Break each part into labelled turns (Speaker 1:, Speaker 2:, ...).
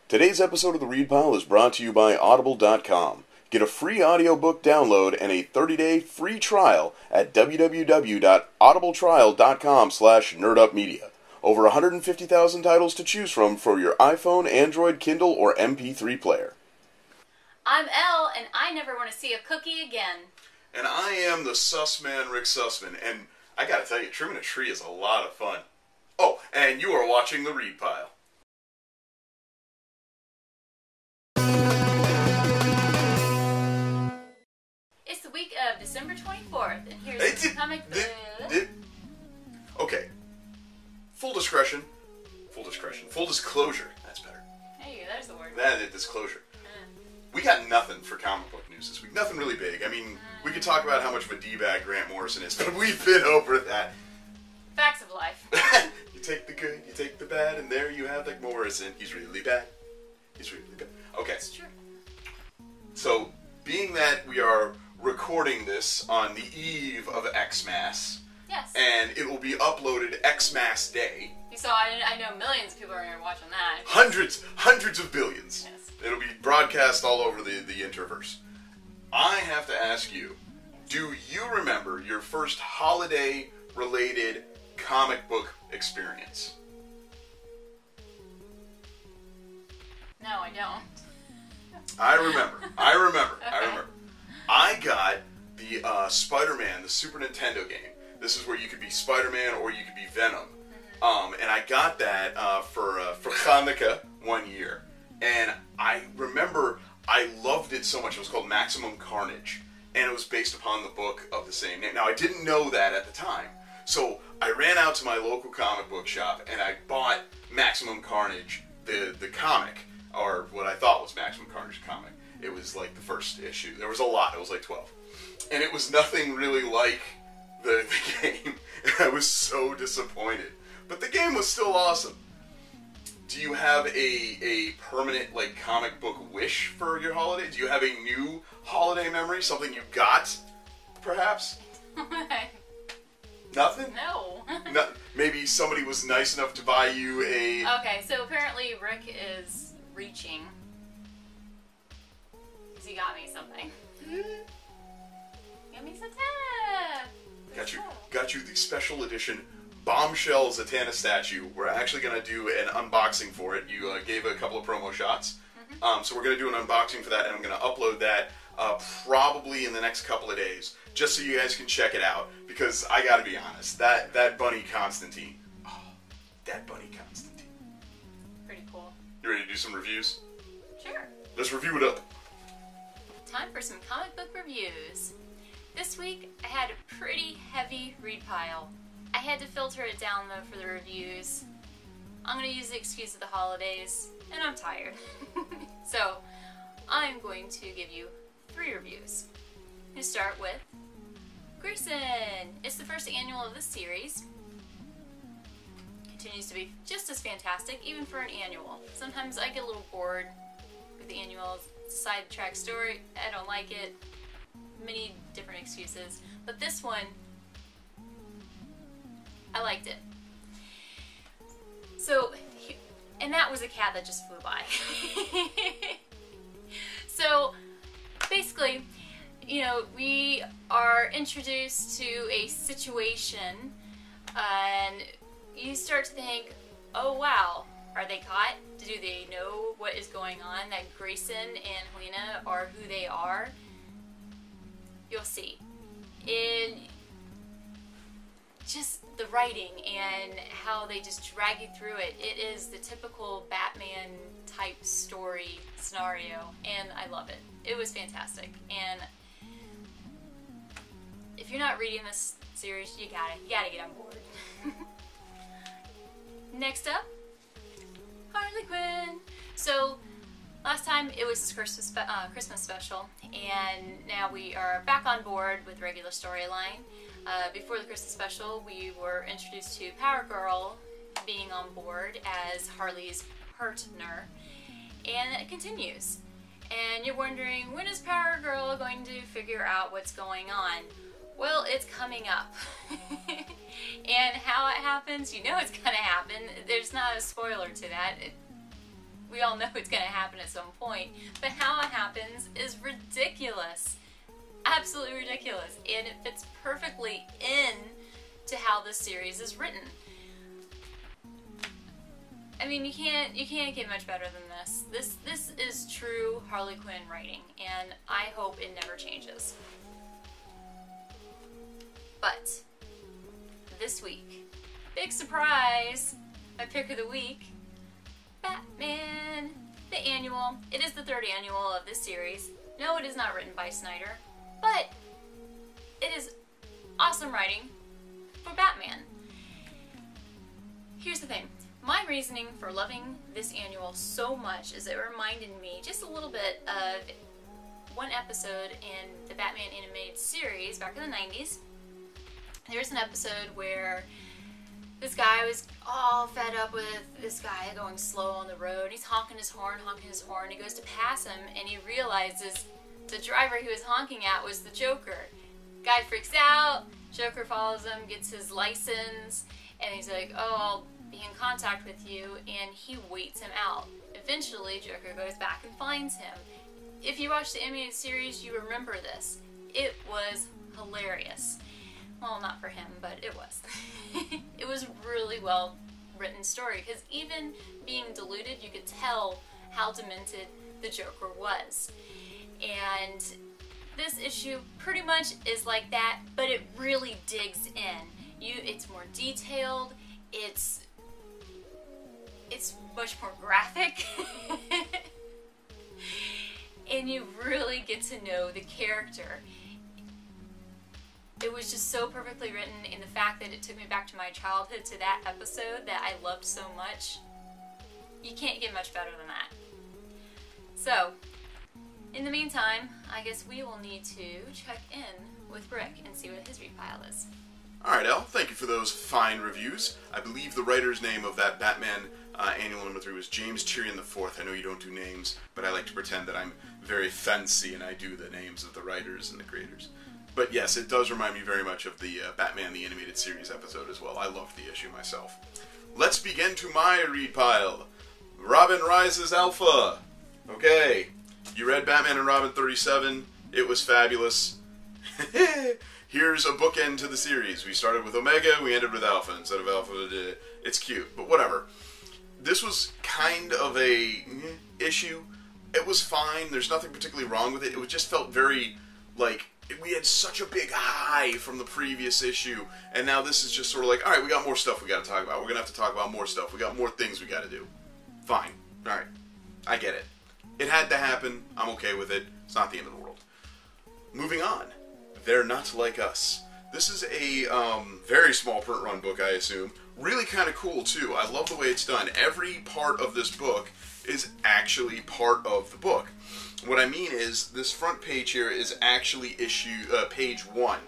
Speaker 1: Today's episode of the Read Pile is brought to you by Audible.com. Get a free audiobook download and a 30-day free trial at www.audibletrial.com/nerdupmedia. Over 150,000 titles to choose from for your iPhone, Android, Kindle, or MP3 player.
Speaker 2: I'm Elle, and I never want to see a cookie again.
Speaker 1: And I am the sus man, Rick Sussman, and I gotta tell you, trimming a tree is a lot of fun. Oh, and you are watching the Read Pile.
Speaker 2: It's the week of December 24th, and here's the comic book.
Speaker 1: Okay. Full discretion. Full disclosure. That's better.
Speaker 2: Hey, there's the word.
Speaker 1: That is disclosure. We got nothing for comic book news this week. Nothing really big. I mean, we could talk about how much of a D-bag Grant Morrison is, but we've been over that.
Speaker 2: Facts of life.
Speaker 1: You take the good, you take the bad, and there you have like Morrison. He's really bad. He's really bad. Okay.
Speaker 2: It's true.
Speaker 1: So, being that we are recording this on the eve of XMas,
Speaker 2: yes,
Speaker 1: and it will be uploaded XMas Day.
Speaker 2: So I know millions of people are going to be watching that.
Speaker 1: Hundreds of billions.
Speaker 2: Yes.
Speaker 1: It'll be broadcast all over the interverse. I have to ask you, do you remember your first holiday-related comic book experience?
Speaker 2: No, I don't.
Speaker 1: I remember.
Speaker 2: Okay.
Speaker 1: I got the Spider-Man, the Super Nintendo game. This is where you could be Spider-Man or you could be Venom. And I got that for Hanukkah one year. And I remember I loved it so much. It was called Maximum Carnage. And it was based upon the book of the same name. Now, I didn't know that at the time. So I ran out to my local comic book shop and I bought Maximum Carnage, the comic, or what I thought was Maximum Carnage comic. It was like the first issue. There was a lot. It was like 12. And it was nothing really like the game. I was so disappointed. But the game was still awesome. Do you have a permanent like comic book wish for your holiday? Do you have a new holiday memory? Something you got, perhaps? Nothing?
Speaker 2: No.
Speaker 1: No. Maybe somebody was nice enough to buy you a...
Speaker 2: Okay, so apparently Rick is reaching. Because he got me something. Got me Zatanna!
Speaker 1: Got you the special edition Bombshell Zatanna statue. We're actually going to do an unboxing for it. You gave a couple of promo shots. So we're going to do an unboxing for that, and I'm going to upload that probably in the next couple of days, just so you guys can check it out. Because I got to be honest, that Bunny Constantine. Oh, that Bunny Constantine.
Speaker 2: Pretty cool.
Speaker 1: You ready to do some reviews?
Speaker 2: Sure.
Speaker 1: Let's review it up.
Speaker 2: Time for some comic book reviews. This week, I had a pretty heavy read pile. I had to filter it down though for the reviews. I'm going to use the excuse of the holidays, and I'm tired. So, I'm going to give you 3 reviews. I'm going to start with Grayson. It's the first annual of this series. Continues to be just as fantastic, even for an annual. Sometimes I get a little bored with the annuals. It's a sidetrack story. I don't like it. Many different excuses. But this one, I liked it. So, and that was a cat that just flew by. So, basically, you know, we are introduced to a situation and you start to think, oh wow, are they caught? Do they know what is going on? That Grayson and Helena are who they are? You'll see. In just the writing and how they just drag you through it, it is the typical Batman type story scenario, and I love it. It was fantastic, and if you're not reading this series, you gotta get on board. Next up, Harley Quinn. So last time it was this Christmas special, and now we are back on board with regular storyline. Before the Christmas special, we were introduced to Power Girl being on board as Harley's partner, and it continues. And you're wondering, when is Power Girl going to figure out what's going on? Well, it's coming up. And how it happens, you know it's gonna happen. There's not a spoiler to that. We all know it's going to happen at some point. But how it happens is ridiculous. Absolutely ridiculous. And it fits perfectly in to how this series is written. I mean, you can't get much better than this. This is true Harley Quinn writing, and I hope it never changes. But this week, big surprise, my pick of the week, Batman, the annual. It is the third annual of this series. No, it is not written by Snyder, but it is awesome writing for Batman. Here's the thing. My reasoning for loving this annual so much is it reminded me just a little bit of one episode in the Batman animated series back in the 90s. There's an episode where this guy was all fed up with this guy going slow on the road. He's honking his horn. He goes to pass him, and he realizes the driver he was honking at was the Joker. Guy freaks out. Joker follows him, gets his license, and he's like, oh, I'll be in contact with you, and he waits him out. Eventually, Joker goes back and finds him. If you watch the animated series, you remember this. It was hilarious. Well, not for him, but it was. It was a really well written story, because even being diluted, you could tell how demented the Joker was. And this issue pretty much is like that, but it really digs in. It's more detailed, it's much more graphic, and you really get to know the character. It was just so perfectly written, in the fact that it took me back to my childhood, to that episode that I loved so much. You can't get much better than that. So, in the meantime, I guess we will need to check in with Rick and see what his read pile is.
Speaker 1: Alright, Elle, thank you for those fine reviews. I believe the writer's name of that Batman annual number 3 was James Tyrion IV. I know you don't do names, but I like to pretend that I'm very fancy and I do the names of the writers and the creators. But yes, it does remind me very much of the Batman the Animated Series episode as well. I loved the issue myself. Let's begin to my read pile. Robin Rises Alpha. Okay, you read Batman and Robin 37. It was fabulous. Here's a bookend to the series. We started with Omega, we ended with Alpha instead of Alpha. It's cute, but whatever. This was kind of a issue. It was fine. There's nothing particularly wrong with it. It just felt very, like, we had such a big high from the previous issue, and now this is just sort of like, alright, we got more stuff we got to talk about. We're going to have to talk about more stuff. We got more things we got to do. Fine. Alright. I get it. It had to happen. I'm okay with it. It's not the end of the world. Moving on. They're Not Like Us. This is a very small print run book, I assume. Really kind of cool, too. I love the way it's done. Every part of this book is actually part of the book. What I mean is, this front page here is actually page 1.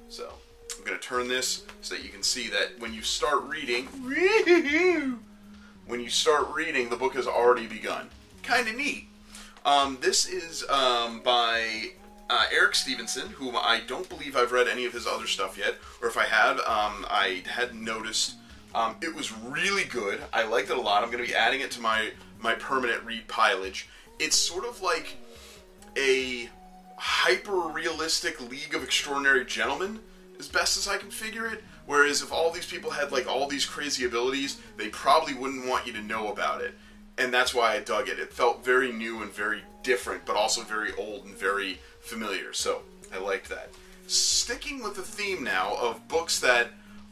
Speaker 1: So, I'm going to turn this so that you can see that when you start reading, the book has already begun. Kind of neat. This is by Eric Stevenson, whom I don't believe I've read any of his other stuff yet, or if I had, I hadn't noticed. It was really good. I liked it a lot. I'm going to be adding it to my permanent read pilage. It's sort of like a hyper-realistic League of Extraordinary Gentlemen, as best as I can figure it. Whereas if all these people had like all these crazy abilities, they probably wouldn't want you to know about it. And that's why I dug it. It felt very new and very different, but also very old and very familiar. So I liked that. Sticking with the theme now of books that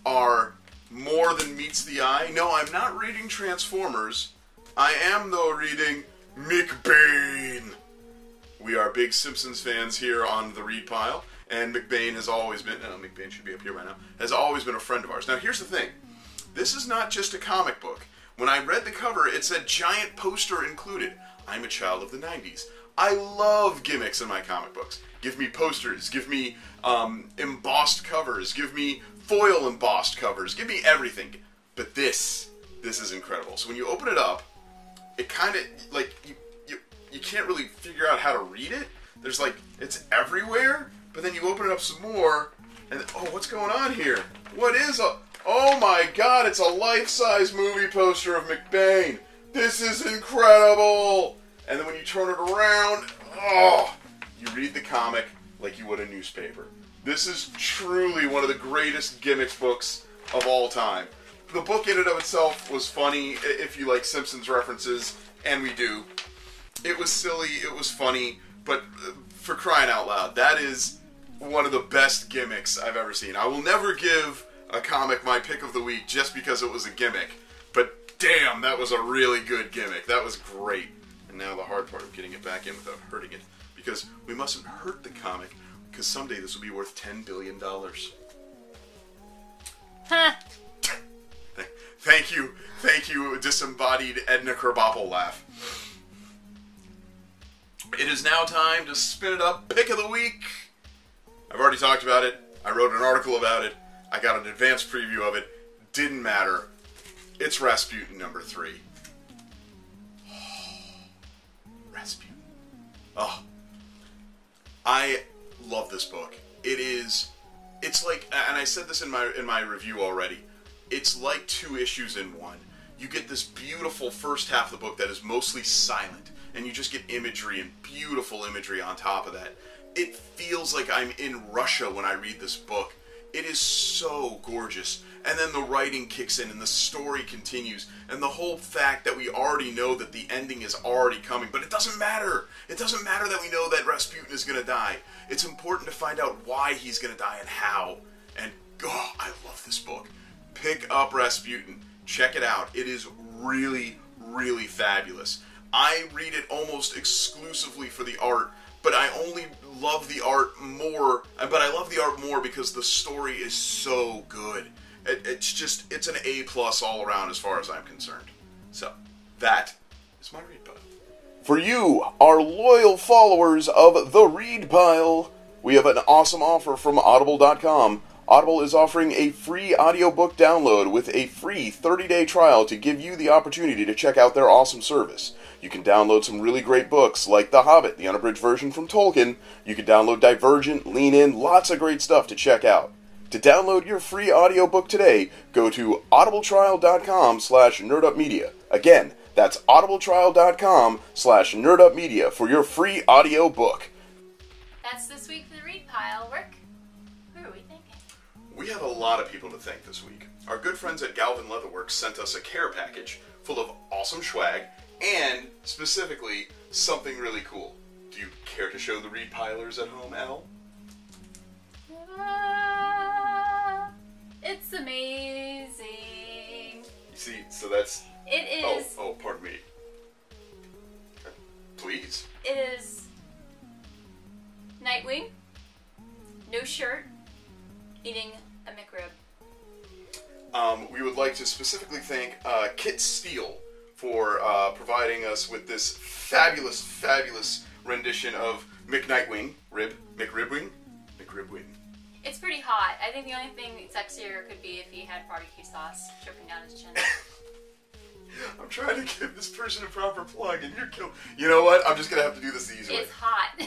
Speaker 1: are more than meets the eye. No, I'm not reading Transformers. I am, though, reading McBain. We are big Simpsons fans here on the read pile, and McBain has always been, McBain should be up here by now, has always been a friend of ours. Now, here's the thing. This is not just a comic book. When I read the cover, it said giant poster included. I'm a child of the 90s. I love gimmicks in my comic books. Give me posters, give me embossed covers, give me foil embossed covers, give me everything. But this is incredible. So when you open it up, it kind of, like, you can't really figure out how to read it. There's like, it's everywhere, but then you open it up some more, and oh, what's going on here? What is oh my god, it's a life-size movie poster of McBain. this is incredible. And then when you turn it around, oh, you read the comic like you would a newspaper. This is truly one of the greatest gimmicks books of all time. The book in and of itself was funny, if you like Simpsons references, and we do. It was silly, it was funny, but for crying out loud, that is one of the best gimmicks I've ever seen. I will never give a comic my pick of the week just because it was a gimmick, but damn, that was a really good gimmick. That was great. And now the hard part of getting it back in without hurting it, because we mustn't hurt the comic, because someday this will be worth $10 billion.
Speaker 2: Huh.
Speaker 1: Thank you, disembodied Edna Krabappel laugh. It is now time to spin it up. Pick of the week. I've already talked about it. I wrote an article about it. I got an advanced preview of it. Didn't matter. It's Rasputin number 3. Rasputin. Oh. I love this book. It's like, and I said this in my review already, it's like 2 issues in one. You get this beautiful first half of the book that is mostly silent, and you just get imagery and beautiful imagery on top of that. It feels like I'm in Russia when I read this book. It is so gorgeous. And then the writing kicks in and the story continues. And the whole fact that we already know that the ending is already coming. But it doesn't matter. It doesn't matter that we know that Rasputin is going to die. It's important to find out why he's going to die and how. And, oh, I love this book. Pick up Rasputin. Check it out. It is really, really fabulous. I read it almost exclusively for the art. But I only love the art more, but I love the art more because the story is so good. It's an A+ all around as far as I'm concerned. So, that is my read pile. For you, our loyal followers of the Read Pile, we have an awesome offer from Audible.com. Audible is offering a free audiobook download with a free 30-day trial to give you the opportunity to check out their awesome service. You can download some really great books like The Hobbit, the unabridged version from Tolkien. You can download Divergent, Lean In, lots of great stuff to check out. To download your free audiobook today, go to audibletrial.com/nerdupmedia. Again, that's audibletrial.com/nerdupmedia for your free audiobook.
Speaker 2: That's this week for the Read Pile. Rick, who are we thinking?
Speaker 1: We have a lot of people to thank this week. Our good friends at Galvin Leatherworks sent us a care package full of awesome swag, and specifically, something really cool. Do you care to show the Read Pilers at home, Elle?
Speaker 2: It's amazing.
Speaker 1: You see, so that's...
Speaker 2: It is...
Speaker 1: Oh, pardon me. Please.
Speaker 2: It is... Nightwing, no shirt, eating a McRib.
Speaker 1: We would like to specifically thank Kit Steele for providing us with this fabulous, fabulous rendition of McNightwing, McRibwing.
Speaker 2: It's pretty hot. I think the only thing sexier could be if he had barbecue sauce dripping down his chin.
Speaker 1: I'm trying to give this person a proper plug, and you're killing. You know what? I'm just gonna have to do this the easy way.
Speaker 2: It's hot.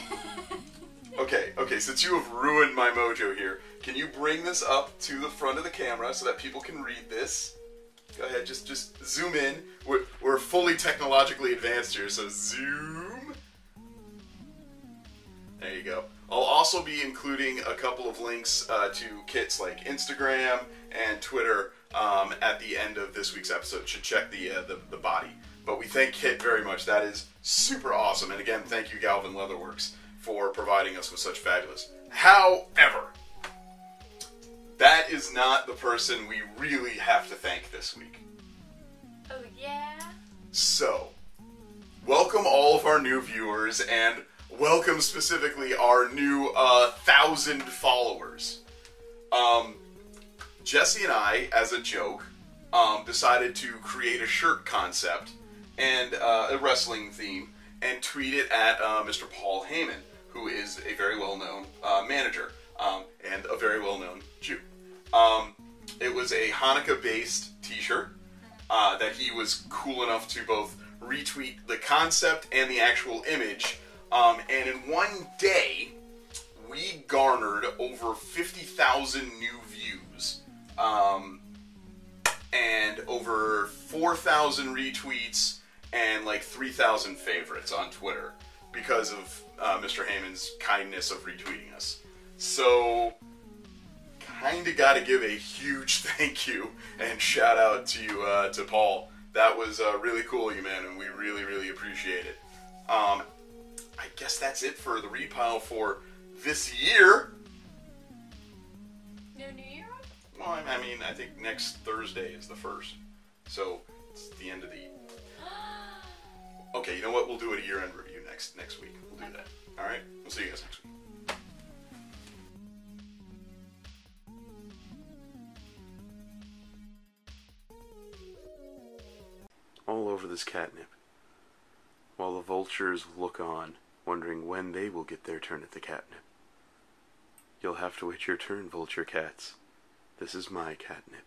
Speaker 1: Okay. Since you have ruined my mojo here, can you bring this up to the front of the camera so that people can read this? Go ahead, just zoom in. We're fully technologically advanced here, so zoom. There you go. I'll also be including a couple of links to Kit's like Instagram and Twitter at the end of this week's episode. You should check the body. But we thank Kit very much. That is super awesome. And again, thank you, Galvin Leatherworks, for providing us with such fabulous. However, that is not the person we really have to thank this week.
Speaker 2: Oh, yeah?
Speaker 1: So, welcome all of our new viewers, and welcome specifically our new 1,000 followers. Jesse and I, as a joke, decided to create a shirt concept and a wrestling theme and tweet it at Mr. Paul Heyman, who is a very well-known manager and a very well-known Jew. It was a Hanukkah-based t-shirt that he was cool enough to both retweet the concept and the actual image. And in one day, we garnered over 50,000 new views, and over 4,000 retweets, and like 3,000 favorites on Twitter because of Mr. Heyman's kindness of retweeting us. So, kind of got to give a huge thank you and shout out to you, to Paul. That was really cool of you, man, and we really, really appreciate it. I guess that's it for the repile for this year.
Speaker 2: No New Year?
Speaker 1: Well, I mean, I think next Thursday is the 1st. So, it's the end of the... Okay, you know what? We'll do a year-end review next week. We'll do that. Alright? We'll see you guys next week. All over this catnip, while the vultures look on, wondering when they will get their turn at the catnip. You'll have to wait your turn, vulture cats. This is my catnip.